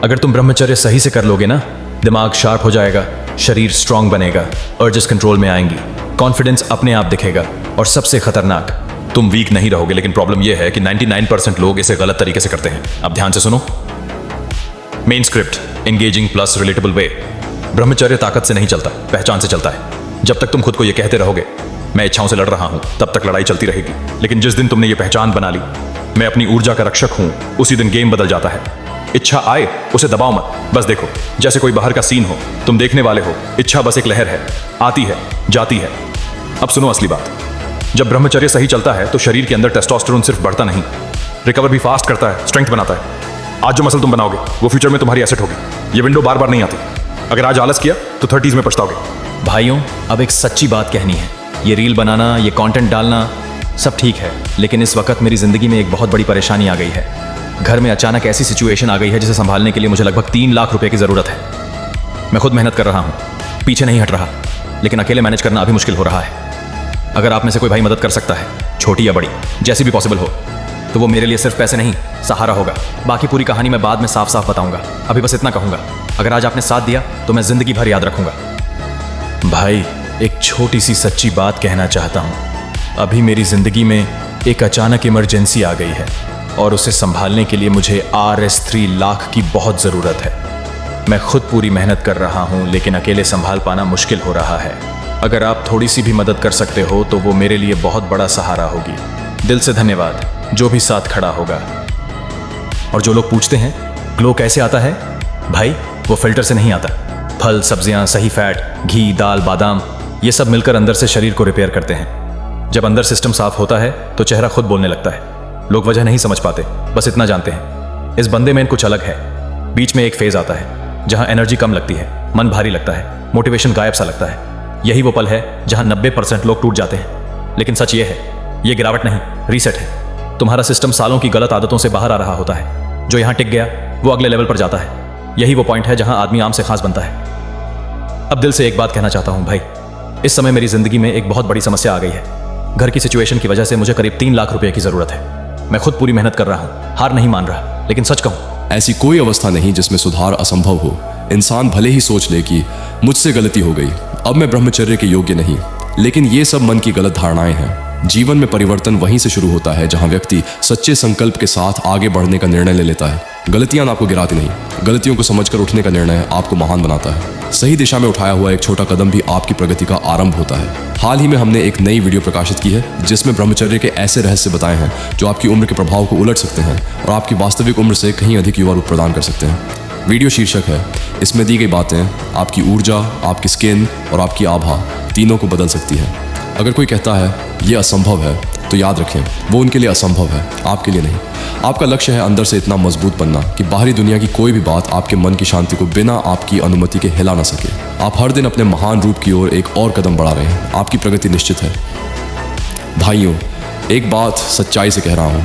अगर तुम ब्रह्मचर्य सही से कर लोगे ना, दिमाग शार्प हो जाएगा, शरीर स्ट्रांग बनेगा, अर्जेस कंट्रोल में आएंगी, कॉन्फिडेंस अपने आप दिखेगा, और सबसे खतरनाक, तुम वीक नहीं रहोगे। लेकिन प्रॉब्लम यह है कि 99% लोग इसे गलत तरीके से करते हैं। अब ध्यान से सुनो। Main script, engaging plus relatable way. ब्रह्मचर्य ताकत से नहीं चलता, पहचान से चलता है। जब तक तुम खुद को यह कहते रहोगे मैं इच्छाओं से लड़ रहा हूं, तब तक लड़ाई चलती रहेगी। लेकिन जिस दिन तुमने ये पहचान बना ली, मैं अपनी ऊर्जा का रक्षक हूं, उसी दिन गेम बदल जाता है। इच्छा आए उसे दबाओ मत, बस देखो, जैसे कोई बाहर का सीन हो, तुम देखने वाले हो। इच्छा बस एक लहर है, आती है, जाती है। अब सुनो असली बात। जब ब्रह्मचर्य सही चलता है तो शरीर के अंदर टेस्टोस्टेरोन सिर्फ बढ़ता नहीं, रिकवर भी फास्ट करता है, स्ट्रेंथ बनाता है। आज जो मसल तुम बनाओगे वो फ्यूचर में तुम्हारी एसेट होगी। ये विंडो बार बार नहीं आती। अगर आज आलस किया तो 30s में पछताओगे। भाइयों, अब एक सच्ची बात कहनी है। ये रील बनाना, ये कंटेंट डालना सब ठीक है, लेकिन इस वक्त मेरी जिंदगी में एक बहुत बड़ी परेशानी आ गई है। घर में अचानक ऐसी सिचुएशन आ गई है जिसे संभालने के लिए मुझे लगभग 3 लाख रुपए की जरूरत है। मैं खुद मेहनत कर रहा हूँ, पीछे नहीं हट रहा, लेकिन अकेले मैनेज करना अभी मुश्किल हो रहा है। अगर आप में से कोई भाई मदद कर सकता है, छोटी या बड़ी, जैसी भी पॉसिबल हो, तो वो मेरे लिए सिर्फ पैसे नहीं, सहारा होगा। बाकी पूरी कहानी मैं बाद में साफ साफ बताऊंगा। अभी बस इतना कहूंगा, अगर आज आपने साथ दिया तो मैं जिंदगी भर याद रखूंगा। भाई, एक छोटी सी सच्ची बात कहना चाहता हूं। अभी मेरी जिंदगी में एक अचानक इमरजेंसी आ गई है और उसे संभालने के लिए मुझे RS3 लाख की बहुत जरूरत है। मैं खुद पूरी मेहनत कर रहा हूं, लेकिन अकेले संभाल पाना मुश्किल हो रहा है। अगर आप थोड़ी सी भी मदद कर सकते हो तो वो मेरे लिए बहुत बड़ा सहारा होगी। दिल से धन्यवाद जो भी साथ खड़ा होगा। और जो लोग पूछते हैं ग्लो कैसे आता है, भाई वो फिल्टर से नहीं आता। फल, सब्जियां, सही फैट, घी, दाल, बादाम, ये सब मिलकर अंदर से शरीर को रिपेयर करते हैं। जब अंदर सिस्टम साफ होता है तो चेहरा खुद बोलने लगता है। लोग वजह नहीं समझ पाते, बस इतना जानते हैं इस बंदे में कुछ अलग है। बीच में एक फेज आता है जहां एनर्जी कम लगती है, मन भारी लगता है, मोटिवेशन गायब सा लगता है। यही वो पल है जहां 90% लोग टूट जाते हैं। लेकिन सच ये है, ये गिरावट नहीं, रीसेट है। तुम्हारा सिस्टम सालों की गलत आदतों से बाहर आ रहा होता है। जो यहां टिक गया वो अगले लेवल पर जाता है। यही वो पॉइंट है जहां आदमी आम से खास बनता है। अब दिल से एक बात कहना चाहता हूं भाई, इस समय मेरी जिंदगी में एक बहुत बड़ी समस्या आ गई है। घर की सिचुएशन की वजह से मुझे करीब 3 लाख रुपए की जरूरत है। मैं खुद पूरी मेहनत कर रहा हूं, हार नहीं मान रहा, लेकिन सच कहूं, ऐसी कोई अवस्था नहीं जिसमें सुधार असंभव हो। इंसान भले ही सोच ले कि मुझसे गलती हो गई, अब मैं ब्रह्मचर्य के योग्य नहीं, लेकिन ये सब मन की गलत धारणाएं हैं। जीवन में परिवर्तन वहीं से शुरू होता है जहां व्यक्ति सच्चे संकल्प के साथ आगे बढ़ने का निर्णय ले लेता है। गलतियां आपको गिराती नहीं, गलतियों को समझकर उठने का निर्णय आपको महान बनाता है। सही दिशा में उठाया हुआ एक छोटा कदम भी आपकी प्रगति का आरंभ होता है। हाल ही में हमने एक नई वीडियो प्रकाशित की है जिसमें ब्रह्मचर्य के ऐसे रहस्य बताए हैं जो आपकी उम्र के प्रभाव को उलट सकते हैं और आपकी वास्तविक उम्र से कहीं अधिक युवा रूप प्रदान कर सकते हैं। वीडियो शीर्षक है, इसमें दी गई बातें आपकी ऊर्जा, आपकी स्किन और आपकी आभा तीनों को बदल सकती है। अगर कोई कहता है ये असंभव है तो याद रखें, वो उनके लिए असंभव है, आपके लिए नहीं। आपका लक्ष्य है अंदर से इतना मजबूत बनना कि बाहरी दुनिया की कोई भी बात आपके मन की शांति को बिना आपकी अनुमति के हिला ना सके। आप हर दिन अपने महान रूप की ओर एक और कदम बढ़ा रहे हैं। आपकी प्रगति निश्चित है। भाइयों, एक बात सच्चाई से कह रहा हूँ,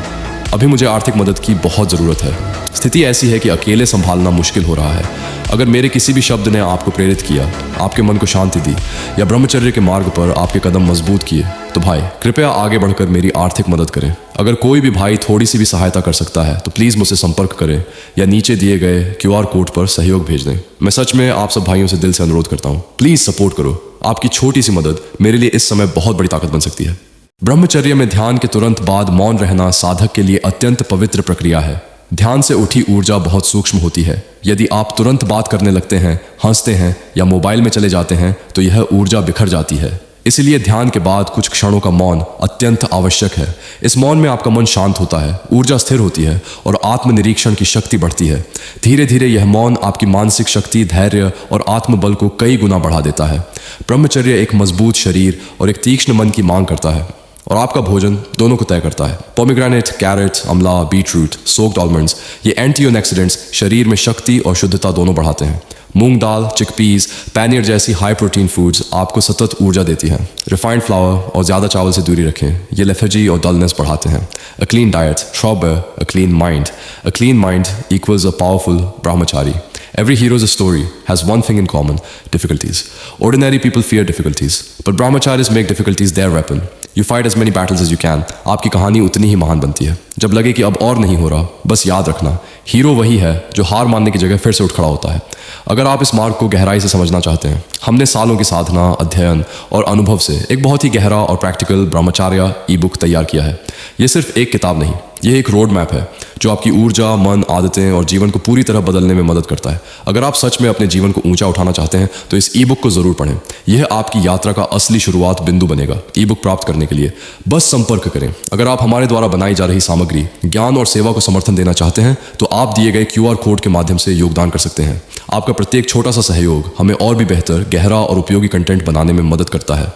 अभी मुझे आर्थिक मदद की बहुत ज़रूरत है। स्थिति ऐसी है कि अकेले संभालना मुश्किल हो रहा है। अगर मेरे किसी भी शब्द ने आपको प्रेरित किया, आपके मन को शांति दी या ब्रह्मचर्य के मार्ग पर आपके कदम मजबूत किए, तो भाई कृपया आगे बढ़कर मेरी आर्थिक मदद करें। अगर कोई भी भाई थोड़ी सी भी सहायता कर सकता है तो प्लीज़ मुझसे संपर्क करें या नीचे दिए गए QR कोड पर सहयोग भेज दें। मैं सच में आप सब भाइयों से दिल से अनुरोध करता हूँ, प्लीज़ सपोर्ट करो। आपकी छोटी सी मदद मेरे लिए इस समय बहुत बड़ी ताकत बन सकती है। ब्रह्मचर्य में ध्यान के तुरंत बाद मौन रहना साधक के लिए अत्यंत पवित्र प्रक्रिया है। ध्यान से उठी ऊर्जा बहुत सूक्ष्म होती है। यदि आप तुरंत बात करने लगते हैं, हंसते हैं या मोबाइल में चले जाते हैं तो यह ऊर्जा बिखर जाती है। इसलिए ध्यान के बाद कुछ क्षणों का मौन अत्यंत आवश्यक है। इस मौन में आपका मन शांत होता है, ऊर्जा स्थिर होती है और आत्मनिरीक्षण की शक्ति बढ़ती है। धीरे धीरे यह मौन आपकी मानसिक शक्ति, धैर्य और आत्मबल को कई गुना बढ़ा देता है। ब्रह्मचर्य एक मजबूत शरीर और एक तीक्ष्ण मन की मांग करता है और आपका भोजन दोनों को तय करता है। पोमीग्रेनेट, कैरेट, अमला, बीटरूट, सोक्ड आलमंड्स, ये एंटीऑक्सीडेंट्स शरीर में शक्ति और शुद्धता दोनों बढ़ाते हैं। मूंग दाल, चिकपीस, पैनियर जैसी हाई प्रोटीन फूड्स आपको सतत ऊर्जा देती हैं। रिफाइंड फ्लावर और ज़्यादा चावल से दूरी रखें, ये लेथर्जी और डलनेस बढ़ाते हैं। अ क्लीन डाइट, श्रॉबर, a clean mind. A clean mind equals a powerful ब्रह्मचारी। Every hero's story has one thing in common: difficulties. Ordinary people fear difficulties, but brahmacharis make difficulties their weapon. You fight as many battles as you can. आपकी कहानी उतनी ही महान बनती है। जब लगे कि अब और नहीं हो रहा, बस याद रखना, हीरो वही है जो हार मानने की जगह फिर से उठ खड़ा होता है। अगर आप इस मार्ग को गहराई से समझना चाहते हैं, हमने सालों की साधना, अध्ययन और अनुभव से एक बहुत ही गहरा और प्रैक्टिकल ब्रह्मचार्य ई बुक तैयार किया है। ये सिर्फ एक किताब नहीं, यह एक रोड मैप है जो आपकी ऊर्जा, मन, आदतें और जीवन को पूरी तरह बदलने में मदद करता है। अगर आप सच में अपने जीवन को ऊंचा उठाना चाहते हैं तो इस ई बुक को जरूर पढ़ें। यह आपकी यात्रा का असली शुरुआत बिंदु बनेगा। ई बुक प्राप्त करने के लिए बस संपर्क करें। अगर आप हमारे द्वारा बनाई जा रही सामग्री, ज्ञान और सेवा को समर्थन देना चाहते हैं तो आप दिए गए QR कोड के माध्यम से योगदान कर सकते हैं। आपका प्रत्येक छोटा सा सहयोग हमें और भी बेहतर, गहरा और उपयोगी कंटेंट बनाने में मदद करता है।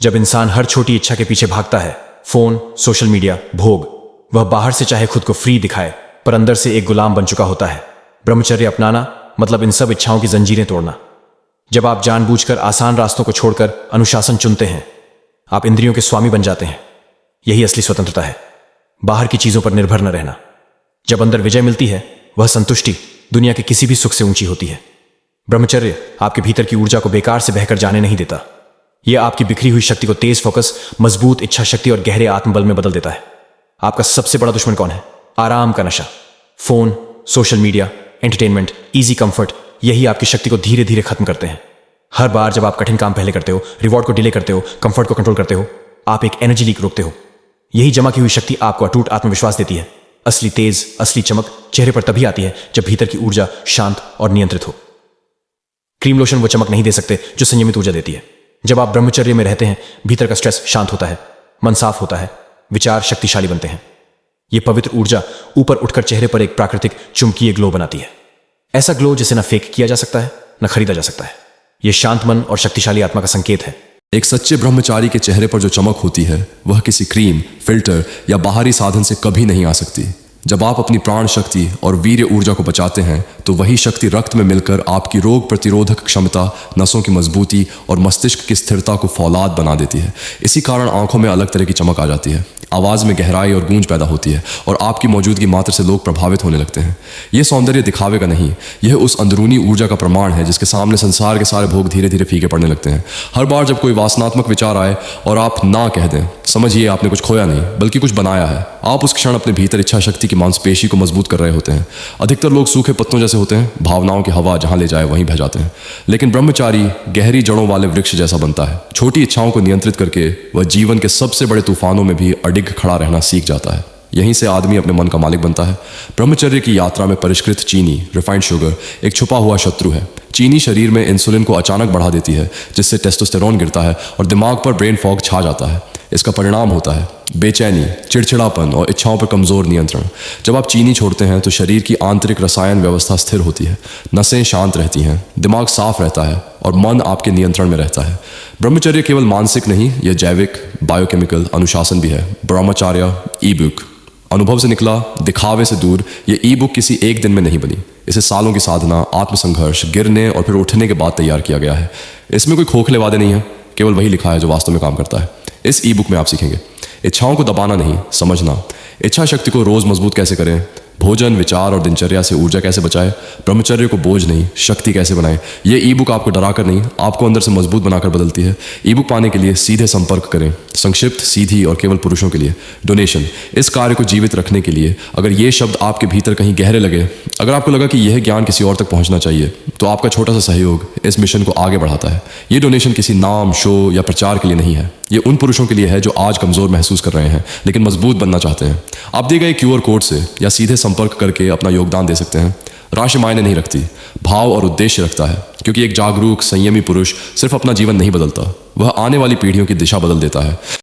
जब इंसान हर छोटी इच्छा के पीछे भागता है, फोन, सोशल मीडिया, भोग, वह बाहर से चाहे खुद को फ्री दिखाए पर अंदर से एक गुलाम बन चुका होता है। ब्रह्मचर्य अपनाना मतलब इन सब इच्छाओं की जंजीरें तोड़ना। जब आप जानबूझकर आसान रास्तों को छोड़कर अनुशासन चुनते हैं, आप इंद्रियों के स्वामी बन जाते हैं। यही असली स्वतंत्रता है, बाहर की चीजों पर निर्भर न रहना। जब अंदर विजय मिलती है, वह संतुष्टि दुनिया के किसी भी सुख से ऊंची होती है। ब्रह्मचर्य आपके भीतर की ऊर्जा को बेकार से बहकर जाने नहीं देता। यह आपकी बिखरी हुई शक्ति को तेज फोकस, मजबूत इच्छा शक्ति और गहरे आत्मबल में बदल देता है। आपका सबसे बड़ा दुश्मन कौन है? आराम का नशा। Phone, social media, entertainment, easy comfort, यही आपकी शक्ति को धीरे धीरे खत्म करते हैं। हर बार जब आप कठिन काम पहले करते हो, रिवॉर्ड को डिले करते हो, कंफर्ट को कंट्रोल करते हो, आप एक एनर्जी लीक रोकते हो। यही जमा की हुई शक्ति आपको अटूट आत्मविश्वास देती है। असली तेज, असली चमक चेहरे पर तभी आती है जब भीतर की ऊर्जा शांत और नियंत्रित हो। क्रीम लोशन वो चमक नहीं दे सकते जो संयमित ऊर्जा देती है। जब आप ब्रह्मचर्य में रहते हैं, भीतर का स्ट्रेस शांत होता है, मन साफ होता है, विचार शक्तिशाली बनते हैं। यह पवित्र ऊर्जा ऊपर उठकर चेहरे पर एक प्राकृतिक चुंबकीय ग्लो बनाती है। ऐसा ग्लो जिसे न फेक किया जा सकता है, न खरीदा जा सकता है। यह शांत मन और शक्तिशाली आत्मा का संकेत है। एक सच्चे ब्रह्मचारी के चेहरे पर जो चमक होती है, वह किसी क्रीम, फिल्टर या बाहरी साधन से कभी नहीं आ सकती। जब आप अपनी प्राण शक्ति और वीर्य ऊर्जा को बचाते हैं तो वही शक्ति रक्त में मिलकर आपकी रोग प्रतिरोधक क्षमता, नसों की मजबूती और मस्तिष्क की स्थिरता को फौलाद बना देती है। इसी कारण आंखों में अलग तरह की चमक आ जाती है, आवाज में गहराई और गूंज पैदा होती है और आपकी मौजूदगी मात्र से लोग प्रभावित होने लगते हैं। यह सौंदर्य दिखावे का नहीं, यह उस अंदरूनी ऊर्जा का प्रमाण है जिसके सामने संसार के सारे भोग धीरे धीरे फीके पड़ने लगते हैं। हर बार जब कोई वासनात्मक विचार आए और आप ना कह दें, समझिए आपने कुछ खोया नहीं बल्कि कुछ बनाया है। आप उस क्षण अपने भीतर इच्छा शक्ति की मांसपेशी को मजबूत कर रहे होते हैं। अधिकतर लोग सूखे पत्तों जैसे होते हैं, भावनाओं की हवा जहां ले जाए वहीं बह जाते हैं। लेकिन ब्रह्मचारी गहरी जड़ों वाले वृक्ष जैसा बनता है। छोटी इच्छाओं को नियंत्रित करके वह जीवन के सबसे बड़े तूफानों में भी अडिग खड़ा रहना सीख जाता है। यहीं से आदमी अपने मन का मालिक बनता है। ब्रह्मचर्य की यात्रा में परिष्कृत चीनी, रिफाइंड शुगर, एक छुपा हुआ शत्रु है। चीनी शरीर में इंसुलिन को अचानक बढ़ा देती है, जिससे टेस्टोस्टेरोन गिरता है और दिमाग पर ब्रेन फॉग छा जाता है। इसका परिणाम होता है बेचैनी, चिड़चिड़ापन और इच्छाओं पर कमजोर नियंत्रण। जब आप चीनी छोड़ते हैं तो शरीर की आंतरिक रसायन व्यवस्था स्थिर होती है, नसें शांत रहती हैं, दिमाग साफ रहता है और मन आपके नियंत्रण में रहता है। ब्रह्मचर्य केवल मानसिक नहीं, यह जैविक, बायोकेमिकल अनुशासन भी है। ब्रह्मचार्य ई बुक अनुभव से निकला, दिखावे से दूर। ये ई बुक किसी एक दिन में नहीं बनी। इसे सालों की साधना, आत्मसंघर्ष, गिरने और फिर उठने के बाद तैयार किया गया है। इसमें कोई खोखले वादे नहीं है, केवल वही लिखा है जो वास्तव में काम करता है। इस ई बुक में आप सीखेंगे इच्छाओं को दबाना नहीं, समझना। इच्छा शक्ति को रोज मजबूत कैसे करें, भोजन, विचार और दिनचर्या से ऊर्जा कैसे बचाए, ब्रह्मचर्य को बोझ नहीं शक्ति कैसे बनाए। ये ई बुक आपको डराकर नहीं, आपको अंदर से मजबूत बनाकर बदलती है। ई बुक पाने के लिए सीधे संपर्क करें। संक्षिप्त, सीधी और केवल पुरुषों के लिए डोनेशन। इस कार्य को जीवित रखने के लिए अगर ये शब्द आपके भीतर कहीं गहरे लगे, अगर आपको लगा कि यह ज्ञान किसी और तक पहुंचना चाहिए, तो आपका छोटा सा सहयोग इस मिशन को आगे बढ़ाता है। ये डोनेशन किसी नाम, शो या प्रचार के लिए नहीं है। ये उन पुरुषों के लिए है जो आज कमजोर महसूस कर रहे हैं लेकिन मजबूत बनना चाहते हैं। आप दिए गए QR कोड से या सीधे संपर्क करके अपना योगदान दे सकते हैं। राशि मायने नहीं रखती, भाव और उद्देश्य रखता है, क्योंकि एक जागरूक, संयमी पुरुष सिर्फ अपना जीवन नहीं बदलता, वह आने वाली पीढ़ियों की दिशा बदल देता है।